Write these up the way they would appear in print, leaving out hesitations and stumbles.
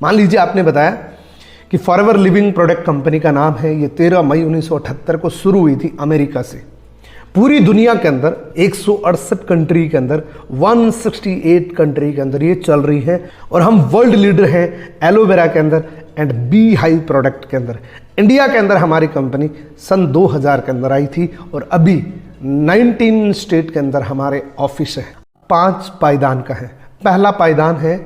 मान लीजिए आपने बताया कि फॉरएवर लिविंग प्रोडक्ट कंपनी का नाम है, ये 13 मई 1978 को शुरू हुई थी अमेरिका से। पूरी दुनिया के अंदर 168 कंट्री के अंदर 168 कंट्री के अंदर ये चल रही है और हम वर्ल्ड लीडर हैं एलोवेरा के अंदर एंड बी हाइव प्रोडक्ट के अंदर। इंडिया के अंदर हमारी कंपनी सन 2000 के अंदर आई थी और अभी 19 स्टेट के अंदर हमारे ऑफिस है। 5 पायदान का है। पहला पायदान है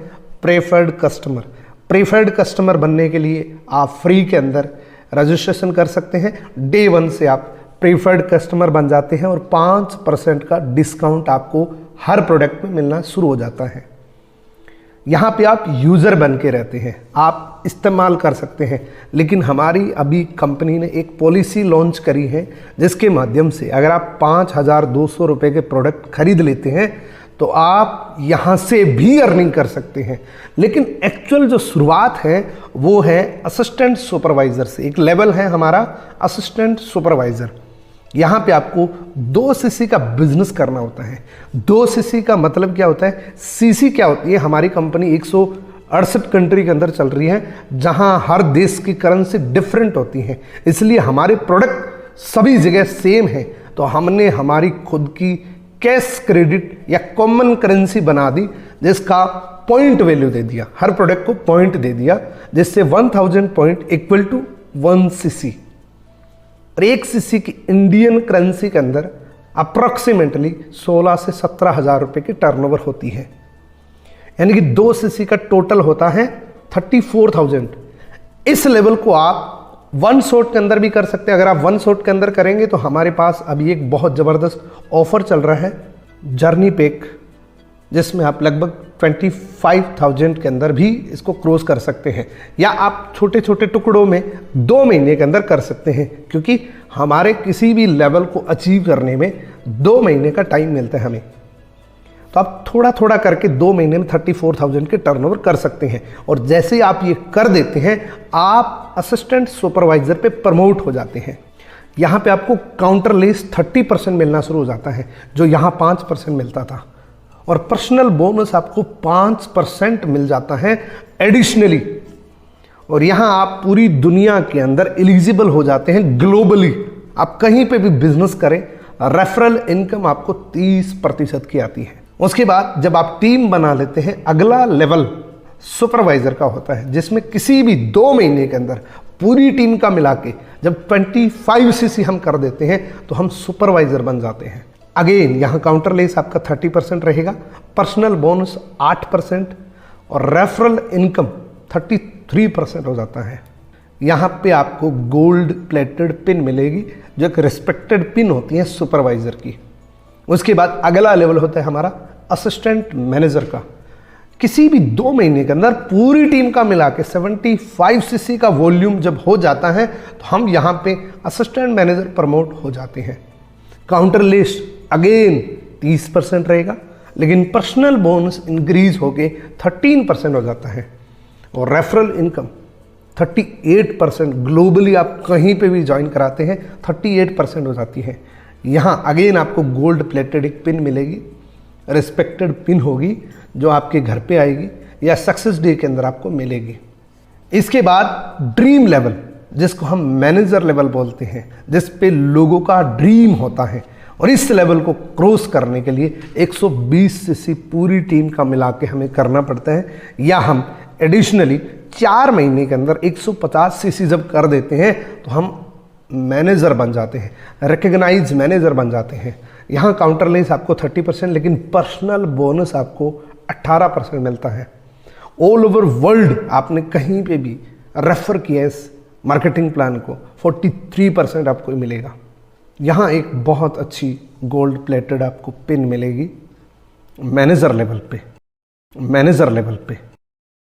प्रेफर्ड कस्टमर। प्रेफर्ड कस्टमर बनने के लिए आप फ्री के अंदर रजिस्ट्रेशन कर सकते हैं। डे 1 से आप प्रेफर्ड कस्टमर बन जाते हैं और 5% का डिस्काउंट आपको हर प्रोडक्ट में मिलना शुरू हो जाता है। यहाँ पे आप यूज़र बन के रहते हैं, आप इस्तेमाल कर सकते हैं, लेकिन हमारी अभी कंपनी ने एक पॉलिसी लॉन्च करी है जिसके माध्यम से अगर आप 5,200 रुपये के प्रोडक्ट खरीद लेते हैं तो आप यहाँ से भी अर्निंग कर सकते हैं। लेकिन एक्चुअल जो शुरुआत है वो है असिस्टेंट सुपरवाइज़र से। एक लेवल है हमारा असिस्टेंट सुपरवाइज़र। यहाँ पे आपको 2 सीसी का बिजनेस करना होता है। 2 सीसी का मतलब क्या होता है? सीसी क्या होती है? हमारी कंपनी 168 कंट्री के अंदर चल रही है जहाँ हर देश की करेंसी डिफरेंट होती है, इसलिए हमारे प्रोडक्ट सभी जगह सेम है। तो हमने हमारी खुद की कैश क्रेडिट या कॉमन करेंसी बना दी जिसका पॉइंट वैल्यू दे दिया, हर प्रोडक्ट को पॉइंट दे दिया, जिससे 1000 पॉइंट इक्वल टू 1 सीसी। और 1 सीसी की इंडियन करेंसी के अंदर अप्रॉक्सीमेटली 16 से 17 हज़ार रुपये की टर्नओवर होती है, यानी कि 2 सीसी का टोटल होता है 34,000। इस लेवल को आप 1 शॉट के अंदर भी कर सकते हैं। अगर आप 1 शॉट के अंदर करेंगे तो हमारे पास अभी एक बहुत ज़बरदस्त ऑफर चल रहा है जर्नी पैक, जिसमें आप लगभग 25,000 के अंदर भी इसको क्रॉस कर सकते हैं, या आप छोटे छोटे टुकड़ों में 2 महीने के अंदर कर सकते हैं, क्योंकि हमारे किसी भी लेवल को अचीव करने में 2 महीने का टाइम मिलता है हमें। तो आप थोड़ा थोड़ा करके 2 महीने में 34,000 के टर्नओवर कर सकते हैं। और जैसे ही आप ये कर देते हैं आप असिस्टेंट सुपरवाइजर पे प्रमोट हो जाते हैं। यहाँ पे आपको काउंटर लेस 30% मिलना शुरू हो जाता है, जो यहाँ 5% मिलता था, और पर्सनल बोनस आपको 5% मिल जाता है एडिशनली। और यहाँ आप पूरी दुनिया के अंदर एलिजिबल हो जाते हैं ग्लोबली। आप कहीं पे भी बिजनेस करें, रेफरल इनकम आपको 30% की आती है। उसके बाद जब आप टीम बना लेते हैं, अगला लेवल सुपरवाइजर का होता है, जिसमें किसी भी 2 महीने के अंदर पूरी टीम का मिला के जब 25 सीसी हम कर देते हैं तो हम सुपरवाइजर बन जाते हैं। अगेन यहाँ काउंटर लेस आपका 30% रहेगा, पर्सनल बोनस 8% और रेफरल इनकम 33% हो जाता है। यहाँ पे आपको गोल्ड प्लेटेड पिन मिलेगी, जो एक रिस्पेक्टेड पिन होती है सुपरवाइजर की। उसके बाद अगला लेवल होता है हमारा असिस्टेंट मैनेजर का। किसी भी 2 महीने के अंदर पूरी टीम का मिला के 75 सीसी का वॉल्यूम जब हो जाता है तो हम यहाँ पे असिस्टेंट मैनेजर प्रमोट हो जाते हैं। काउंटर लेस अगेन 30% रहेगा, लेकिन पर्सनल बोनस इंक्रीज होके 13% हो जाता है, और रेफरल इनकम 38%। ग्लोबली आप कहीं पे भी ज्वाइन कराते हैं 38% हो जाती है। यहाँ अगेन आपको गोल्ड प्लेटेड एक पिन मिलेगी, रिस्पेक्टेड पिन होगी, जो आपके घर पे आएगी या सक्सेस डे के अंदर आपको मिलेगी। इसके बाद ड्रीम लेवल, जिसको हम मैनेजर लेवल बोलते हैं, जिस पे लोगों का ड्रीम होता है, और इस लेवल को क्रॉस करने के लिए 120 सीसी पूरी टीम का मिला के हमें करना पड़ता है, या हम एडिशनली 4 महीने के अंदर 150 सीसी जब कर देते हैं तो हम मैनेजर बन जाते हैं, रिकग्नाइज मैनेजर बन जाते हैं। यहाँ काउंटर लेस आपको 30%, लेकिन पर्सनल बोनस आपको 18% मिलता है। ऑल ओवर वर्ल्ड आपने कहीं पे भी रेफर किया इस मार्केटिंग प्लान को, 43% आपको मिलेगा। यहाँ एक बहुत अच्छी गोल्ड प्लेटेड आपको पिन मिलेगी मैनेजर लेवल पे। मैनेजर लेवल पे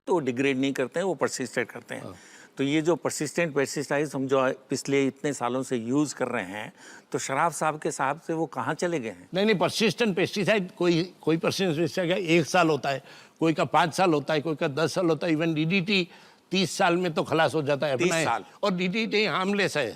तो डिग्रेड नहीं करते हैं, वो परसिस्टेंट करते हैं। तो ये जो परसिस्टेंट पेस्टिसाइड्स हम जो पिछले इतने सालों से यूज़ कर रहे हैं, तो शराब साहब के साहब से वो कहाँ चले गए हैं? नहीं, परसिस्टेंट पेस्टिसाइड कोई परसिस्टेंट पेस्टिसाइड 1 साल होता है, कोई का 5 साल होता है, कोई का 10 साल होता है। इवन डीडीटी 30 साल में तो खलास हो जाता है 30 साल। और डीडीटी हार्मलेस है।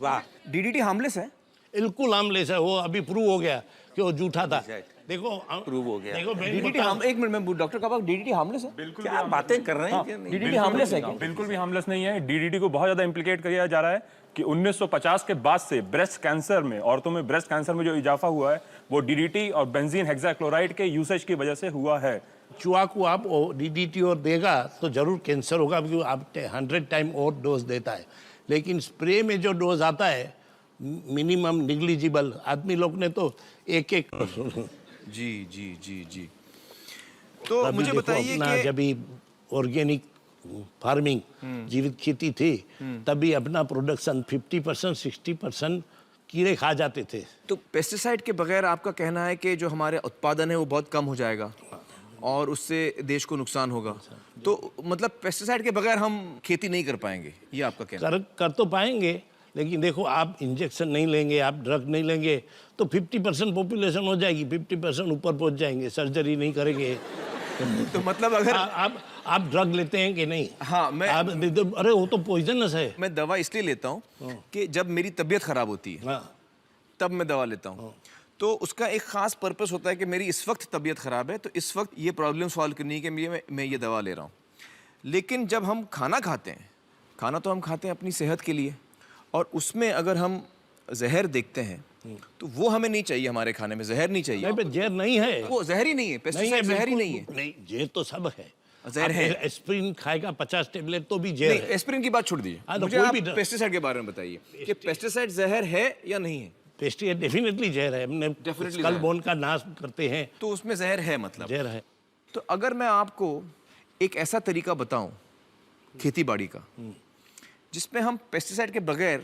वाह, डीडीटी हार्मलेस है? बिल्कुल हार्मलेस है। वो अभी प्रूव हो गया कि वो झूठा था। देखो प्रूव हो गया। देखो मैं डीडीटी हम एक मिनट में डॉक्टर कबाब डीडीटी हार्मलेस है? बिल्कुल क्या बातें कर रहे हैं कि नहीं? डीडीटी हार्मलेस है क्या? बिल्कुल भी हार्मलेस नहीं है। डीडीटी को बहुत ज्यादा इम्प्लीकेट किया जा रहा है कि 1950 के बाद से ब्रेस्ट कैंसर में, औरतों में ब्रेस्ट कैंसर में जो इजाफा हुआ है वो डीडीटी और बेंजीन हेक्साक्लोराइड के यूसेज की वजह से हुआ है। चूहा को आप डीडीटी और देगा तो जरूर कैंसर होगा, क्योंकि आप 100 टाइम और डोज देता है। लेकिन स्प्रे में जो डोज आता है मिनिमम निग्लिजिबल, आदमी लोग ने तो एक जी जी जी जी। तो मुझे बताइए कि जब ऑर्गेनिक फार्मिंग जीवित खेती थी तभी अपना प्रोडक्शन 50% 60% कीड़े खा जाते थे। तो पेस्टिसाइड के बगैर आपका कहना है कि जो हमारे उत्पादन है वो बहुत कम हो जाएगा और उससे देश को नुकसान होगा। तो मतलब पेस्टिसाइड के बगैर हम खेती नहीं कर पाएंगे, ये आपका कहना है? कर तो पाएंगे, लेकिन देखो आप इंजेक्शन नहीं लेंगे, आप ड्रग नहीं लेंगे तो 50% पॉपुलेशन हो जाएगी, 50% ऊपर पहुंच जाएंगे, सर्जरी नहीं करेंगे। तो मतलब अगर आप ड्रग लेते हैं कि नहीं? हाँ, अरे वो तो पॉइजनस है। मैं दवा इसलिए लेता हूँ कि जब मेरी तबीयत खराब होती है तब मैं दवा लेता हूँ। तो उसका एक खास पर्पस होता है कि मेरी इस वक्त तबीयत खराब है तो इस वक्त ये प्रॉब्लम सॉल्व करने के लिए मैं ये दवा ले रहा हूँ। लेकिन जब हम खाना खाते हैं, खाना तो हम खाते हैं अपनी सेहत के लिए, और उसमें अगर हम जहर देखते हैं तो वो हमें नहीं चाहिए, हमारे खाने में जहर नहीं चाहिए। नहीं, जहर नहीं है, वो जहर ही नहीं है, पेस्टिसाइड जहर ही नहीं है। नहीं, जहर तो सब है, जहर है। एस्प्रिन खाएगा 50 टेबलेट तो भी जहर है। एस्प्रिन की बात छोड़ दीजिए, तो मुझे कोई आप भी पेस्टिसाइड के बारे में बताइए कि पेस्टिसाइड जहर है या नहीं है? पेस्टिसाइड डेफिनेटली जहर है, हमने स्कल बोन का नाश करते हैं तो उसमें जहर है, मतलब जहर है। तो अगर मैं आपको एक ऐसा तरीका बताऊं खेती बाड़ी का जिसमें हम पेस्टिसाइड के बगैर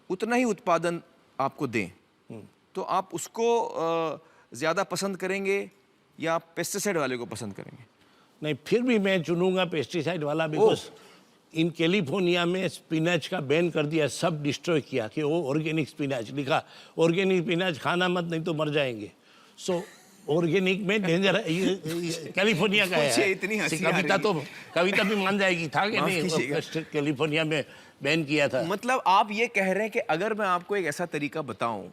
उतना ही उत्पादन आपको दें, तो आप उसको ज़्यादा पसंद करेंगे या आप पेस्टिसाइड वाले को पसंद करेंगे? नहीं, फिर भी मैं चुनूंगा पेस्टिसाइड वाला, बिकॉज इन कैलिफोर्निया में स्पिनच का बैन कर दिया, सब डिस्ट्रॉय किया कि वो ऑर्गेनिक स्पिनच लिखा, ऑर्गेनिक स्पिनच खाना मत नहीं तो मर जाएंगे। सो ऑर्गेनिक में डेंजर है, ये कैलिफोर्निया का है। इतनी हंसी आ रही है। कविता भी मान जाएगी, था कि नहीं कैलिफोर्निया में बैन किया था। मतलब आप ये कह रहे हैं कि अगर मैं आपको एक ऐसा तरीका बताऊं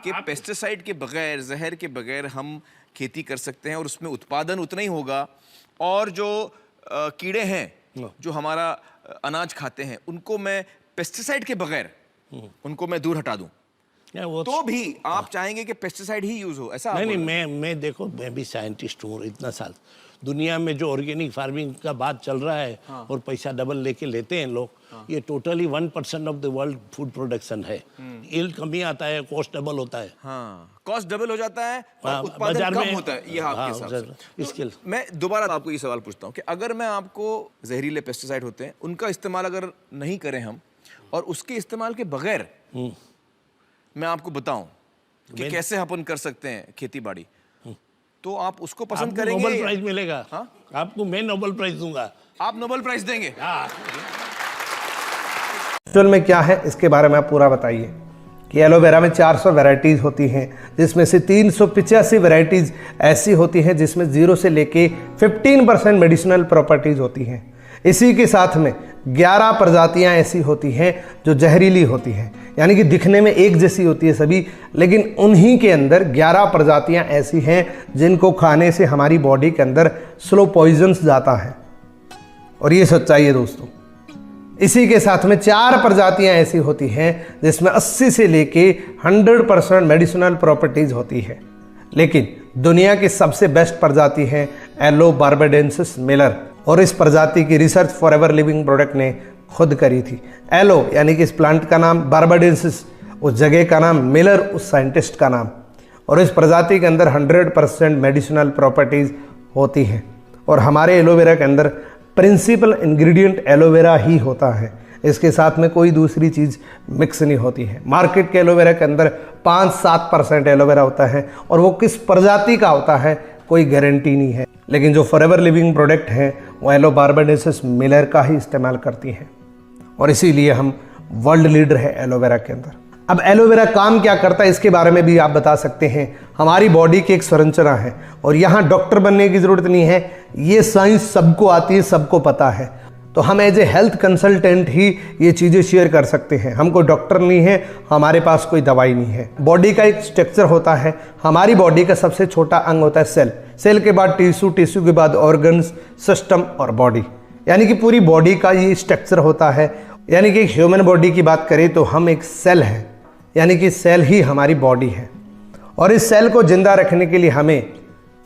कि पेस्टिसाइड के बगैर, जहर के बगैर हम खेती कर सकते हैं और उसमें उत्पादन उतना ही होगा, और जो कीड़े हैं जो हमारा अनाज खाते हैं उनको मैं पेस्टिसाइड के बगैर उनको मैं दूर हटा दूं, तो भी आप चाहेंगे कि पेस्टिसाइड ही यूज हो, ऐसा? नहीं, मैं देखो, मैं भी साइंटिस्ट हूँ, इतना साल दुनिया में जो ऑर्गेनिक फार्मिंग का बात चल रहा है और पैसा डबल लेके लेते हैं लोग, ये totally 1% of the world food production है। यील्ड कमी आता है, कॉस्ट डबल होता है। हाँ, कॉस्ट डबल हो जाता है और उत्पादन कम होता है, ये आपके हिसाब से। तो मैं दोबारा आपको ये सवाल पूछता हूँ कि अगर मैं आपको जहरीले पेस्टिसाइड होते हैं उनका इस्तेमाल अगर नहीं करें हम, और उसके इस्तेमाल के बगैर मैं आपको बताऊं कि कैसे अपन कर सकते हैं खेती बाड़ी, तो आप उसको पसंद करेंगे? नोबेल प्राइज मिलेगा। हाँ? आपको मैं नोबेल प्राइज दूंगा। आप नोबेल प्राइज देंगे? हाँ। एक्चुअल में क्या है इसके बारे में आप पूरा बताइए कि एलोवेरा में 400 वैरायटीज़ होती हैं, जिसमें से 385 वैरायटीज़ ऐसी होती हैं जिसमें 0 से लेके 15% मेडिसिनल प्रॉपर्टीज़ होती हैं। इसी के साथ में 11 प्रजातियां ऐसी होती हैं जो जहरीली होती हैं, यानी कि दिखने में एक जैसी होती है सभी, लेकिन उन्हीं के अंदर 11 प्रजातियां ऐसी हैं जिनको खाने से हमारी बॉडी के अंदर स्लो पॉइजन्स जाता है, और ये सच्चाई है दोस्तों। इसी के साथ में 4 प्रजातियां ऐसी होती हैं जिसमें 80 से लेके 100% मेडिसिनल प्रॉपर्टीज होती है, लेकिन दुनिया की सबसे बेस्ट प्रजाति है एलो बार्बाडेंसिस मिलर, और इस प्रजाति की रिसर्च फॉरएवर लिविंग प्रोडक्ट ने खुद करी थी। एलो यानी कि इस प्लांट का नाम, बार्बाडेंसिस उस जगह का नाम, मिलर उस साइंटिस्ट का नाम, और इस प्रजाति के अंदर 100% मेडिसिनल प्रॉपर्टीज होती हैं। और हमारे एलोवेरा के अंदर प्रिंसिपल इंग्रेडिएंट एलोवेरा ही होता है, इसके साथ में कोई दूसरी चीज़ मिक्स नहीं होती है। मार्केट के एलोवेरा के अंदर 5-7% एलोवेरा होता है, और वो किस प्रजाति का होता है कोई गारंटी नहीं है, लेकिन जो फॉरएवर लिविंग प्रोडक्ट हैं वो एलो बार्बाडेंसिस मिलर का ही इस्तेमाल करती हैं, और इसीलिए हम वर्ल्ड लीडर है एलोवेरा के अंदर। अब एलोवेरा काम क्या करता है इसके बारे में भी आप बता सकते हैं। हमारी बॉडी की एक संरचना है, और यहाँ डॉक्टर बनने की ज़रूरत नहीं है, ये साइंस सबको आती है, सबको पता है। तो हम एज ए हेल्थ कंसल्टेंट ही ये चीज़ें शेयर कर सकते हैं। हम कोई डॉक्टर नहीं है, हमारे पास कोई दवाई नहीं है। बॉडी का एक स्ट्रक्चर होता है, हमारी बॉडी का सबसे छोटा अंग होता है सेल, सेल के बाद टिश्यू, टिश्यू के बाद ऑर्गन्स, सिस्टम और बॉडी, यानी कि पूरी बॉडी का ये स्ट्रक्चर होता है। यानी कि ह्यूमन बॉडी की बात करें तो हम एक सेल है, यानी कि सेल ही हमारी बॉडी है। और इस सेल को जिंदा रखने के लिए हमें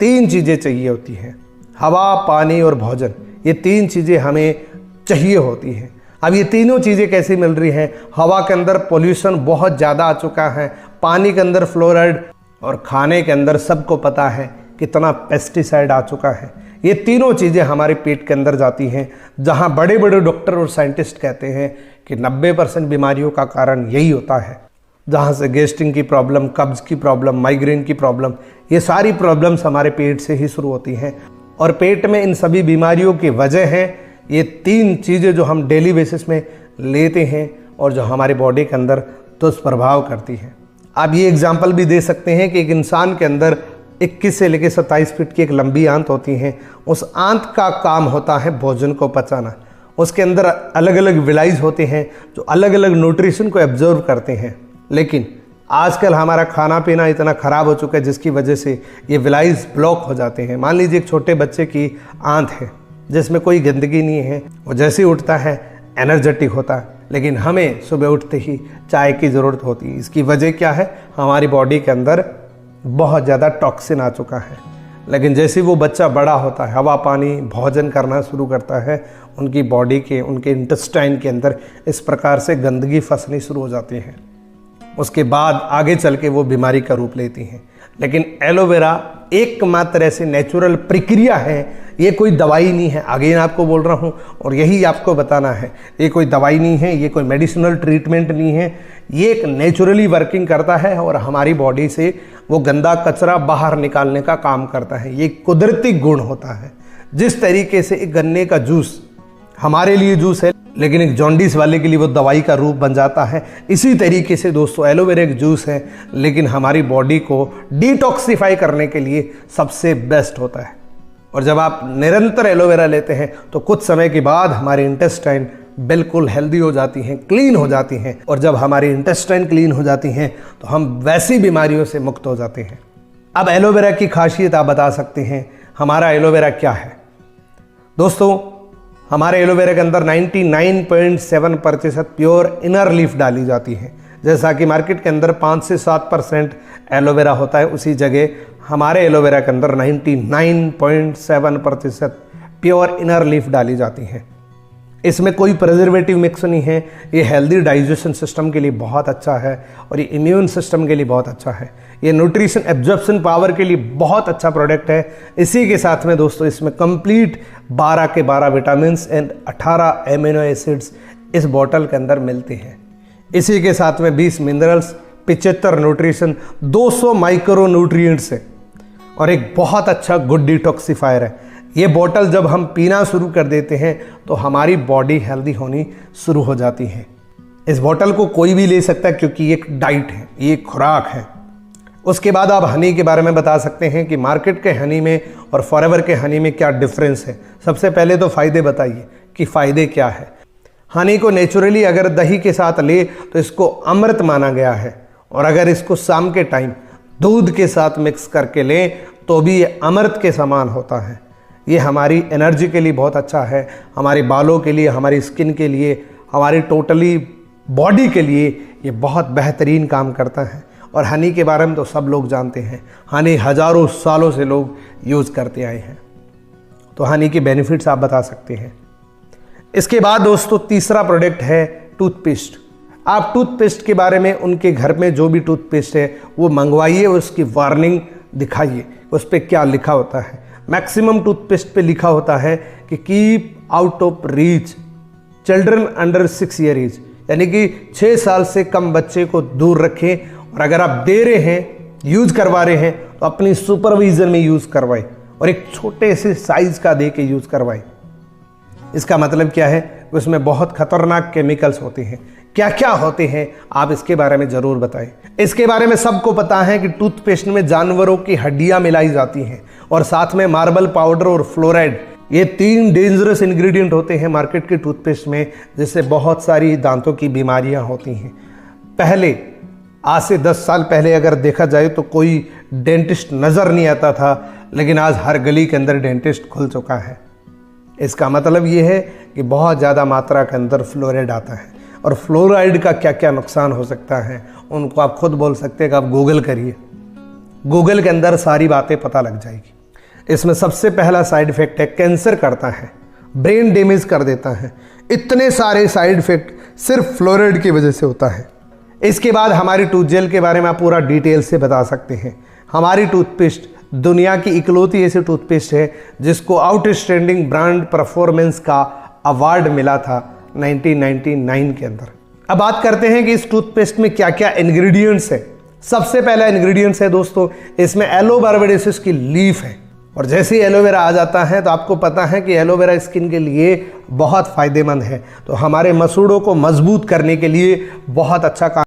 3 चीज़ें चाहिए होती हैं, हवा, पानी और भोजन। ये 3 चीज़ें हमें चाहिए होती हैं। अब ये तीनों चीज़ें कैसे मिल रही हैं? हवा के अंदर पोल्यूशन बहुत ज़्यादा आ चुका है, पानी के अंदर फ्लोराइड, और खाने के अंदर सबको पता है कितना पेस्टिसाइड आ चुका है। ये तीनों चीज़ें हमारे पेट के अंदर जाती हैं, जहाँ बड़े बड़े डॉक्टर और साइंटिस्ट कहते हैं कि 90% बीमारियों का कारण यही होता है। जहाँ से गैस्ट्रिक की प्रॉब्लम, कब्ज़ की प्रॉब्लम, माइग्रेन की प्रॉब्लम, ये सारी प्रॉब्लम्स हमारे पेट से ही शुरू होती हैं। और पेट में इन सभी बीमारियों की वजह है ये 3 चीज़ें जो हम डेली बेसिस में लेते हैं और जो हमारी बॉडी के अंदर दुष्प्रभाव करती हैं। आप ये एग्जाम्पल भी दे सकते हैं कि एक इंसान के अंदर 21 से लेकर 27 फीट की एक लंबी आंत होती है। उस आंत का काम होता है भोजन को पचाना। उसके अंदर अलग अलग विलाइज होते हैं जो अलग अलग न्यूट्रिशन को एब्जॉर्व करते हैं। लेकिन आजकल हमारा खाना पीना इतना ख़राब हो चुका है जिसकी वजह से ये विलाइज ब्लॉक हो जाते हैं। मान लीजिए एक छोटे बच्चे की आंत है जिसमें कोई गंदगी नहीं है, वो जैसे ही उठता है एनर्जेटिक होता है, लेकिन हमें सुबह उठते ही चाय की ज़रूरत होती है। इसकी वजह क्या है? हमारी बॉडी के अंदर बहुत ज़्यादा टॉक्सिन आ चुका है। लेकिन जैसे वो बच्चा बड़ा होता है, हवा, पानी, भोजन करना शुरू करता है, उनकी बॉडी के, उनके इंटेस्टाइन के अंदर इस प्रकार से गंदगी फंसनी शुरू हो जाती है। उसके बाद आगे चल के वो बीमारी का रूप लेती हैं। लेकिन एलोवेरा एकमात्र ऐसी नेचुरल प्रक्रिया है, ये कोई दवाई नहीं है। आगे आपको बोल रहा हूँ और यही आपको बताना है, ये कोई दवाई नहीं है, ये कोई मेडिसिनल ट्रीटमेंट नहीं है। ये एक नेचुरली वर्किंग करता है और हमारी बॉडी से वो गंदा कचरा बाहर निकालने का काम करता है। ये कुदरती गुण होता है। जिस तरीके से एक गन्ने का जूस हमारे लिए जूस है, लेकिन एक जॉन्डिस वाले के लिए वो दवाई का रूप बन जाता है, इसी तरीके से दोस्तों एलोवेरा एक जूस है, लेकिन हमारी बॉडी को डिटॉक्सिफाई करने के लिए सबसे बेस्ट होता है। और जब आप निरंतर एलोवेरा लेते हैं तो कुछ समय के बाद हमारी इंटेस्टाइन बिल्कुल हेल्दी हो जाती हैं, क्लीन हो जाती हैं। और जब हमारी इंटेस्टाइन क्लीन हो जाती हैं तो हम वैसी बीमारियों से मुक्त हो जाते हैं। अब एलोवेरा की खासियत आप बता सकते हैं, हमारा एलोवेरा क्या है? दोस्तों, हमारे एलोवेरा के अंदर 99.7% प्योर इनर लीफ डाली जाती है। जैसा कि मार्केट के अंदर 5 से 7% एलोवेरा होता है, उसी जगह हमारे एलोवेरा के अंदर 99.7% प्योर इनर लीफ डाली जाती है। इसमें कोई प्रिजर्वेटिव मिक्स नहीं है। ये हेल्दी डाइजेशन सिस्टम के लिए बहुत अच्छा है और ये इम्यून सिस्टम के लिए बहुत अच्छा है। ये न्यूट्रिशन एब्जॉर्प्शन पावर के लिए बहुत अच्छा प्रोडक्ट है। इसी के साथ में दोस्तों इसमें कंप्लीट 12 के 12 विटामिन एंड 18 एमिनो एसिड्स इस बॉटल के अंदर मिलते हैं। इसी के साथ में 20 मिनरल्स, 75 न्यूट्रिशन, 200 माइक्रो न्यूट्रिएंट्स है और एक बहुत अच्छा गुड डिटॉक्सिफायर है। ये बोतल जब हम पीना शुरू कर देते हैं तो हमारी बॉडी हेल्दी होनी शुरू हो जाती है। इस बोतल को कोई भी ले सकता है क्योंकि ये एक डाइट है, ये एक खुराक है। उसके बाद आप हनी के बारे में बता सकते हैं कि मार्केट के हनी में और फॉरएवर के हनी में क्या डिफरेंस है। सबसे पहले तो फ़ायदे बताइए कि फ़ायदे क्या है। हनी को नेचुरली अगर दही के साथ ले तो इसको अमृत माना गया है, और अगर इसको शाम के टाइम दूध के साथ मिक्स करके लें तो भी ये अमृत के समान होता है। ये हमारी एनर्जी के लिए बहुत अच्छा है, हमारे बालों के लिए, हमारी स्किन के लिए, हमारी टोटली बॉडी के लिए ये बहुत बेहतरीन काम करता है। और हनी के बारे में तो सब लोग जानते हैं, हनी हज़ारों सालों से लोग यूज़ करते आए हैं। तो हनी के बेनिफिट्स आप बता सकते हैं। इसके बाद दोस्तों तीसरा प्रोडक्ट है टूथपेस्ट। आप टूथपेस्ट के बारे में उनके घर में जो भी टूथपेस्ट है वो मंगवाइए, उसकी वार्निंग दिखाइए, उस पर क्या लिखा होता है। मैक्सिमम टूथपेस्ट पे लिखा होता है कि keep out of reach children under 6 year age, यानी कि 6 साल से कम बच्चे को दूर रखें। और अगर आप दे रहे हैं, यूज़ करवा रहे हैं, तो अपनी सुपरविजन में यूज़ करवाएं और एक छोटे से साइज़ का दे के यूज़ करवाएं। इसका मतलब क्या है? उसमें बहुत खतरनाक केमिकल्स होते हैं। क्या क्या होते हैं आप इसके बारे में ज़रूर बताएं। इसके बारे में सबको पता है कि टूथपेस्ट में जानवरों की हड्डियां मिलाई जाती हैं और साथ में मार्बल पाउडर और फ्लोराइड ये 3 डेंजरस इंग्रेडिएंट होते हैं मार्केट के टूथपेस्ट में, जिससे बहुत सारी दांतों की बीमारियां होती हैं। पहले आज से 10 साल पहले अगर देखा जाए तो कोई डेंटिस्ट नज़र नहीं आता था, लेकिन आज हर गली के अंदर डेंटिस्ट खुल चुका है। इसका मतलब ये है कि बहुत ज़्यादा मात्रा के अंदर फ्लोराइड आता है, और फ्लोराइड का क्या क्या नुकसान हो सकता है उनको आप खुद बोल सकते हैं कि आप गूगल करिए, गूगल के अंदर सारी बातें पता लग जाएगी। इसमें सबसे पहला साइड इफ़ेक्ट है कैंसर करता है, ब्रेन डैमेज कर देता है। इतने सारे साइड इफ़ेक्ट सिर्फ फ्लोराइड की वजह से होता है। इसके बाद हमारी टूथ जेल के बारे में आप पूरा डिटेल से बता सकते हैं। हमारी टूथपेस्ट दुनिया की इकलौती ऐसी टूथपेस्ट है जिसको आउटस्टैंडिंग ब्रांड परफॉर्मेंस का अवार्ड मिला था 1999 के अंदर। अब बात करते हैं कि इस टूथपेस्ट में क्या क्या इंग्रेडिएंट्स है। सबसे पहला इंग्रेडिएंट्स है दोस्तों, इसमें एलोबार्बेडेसिस की लीफ है, और जैसे ही एलोवेरा आ जाता है तो आपको पता है कि एलोवेरा स्किन के लिए बहुत फ़ायदेमंद है, तो हमारे मसूड़ों को मजबूत करने के लिए बहुत अच्छा काम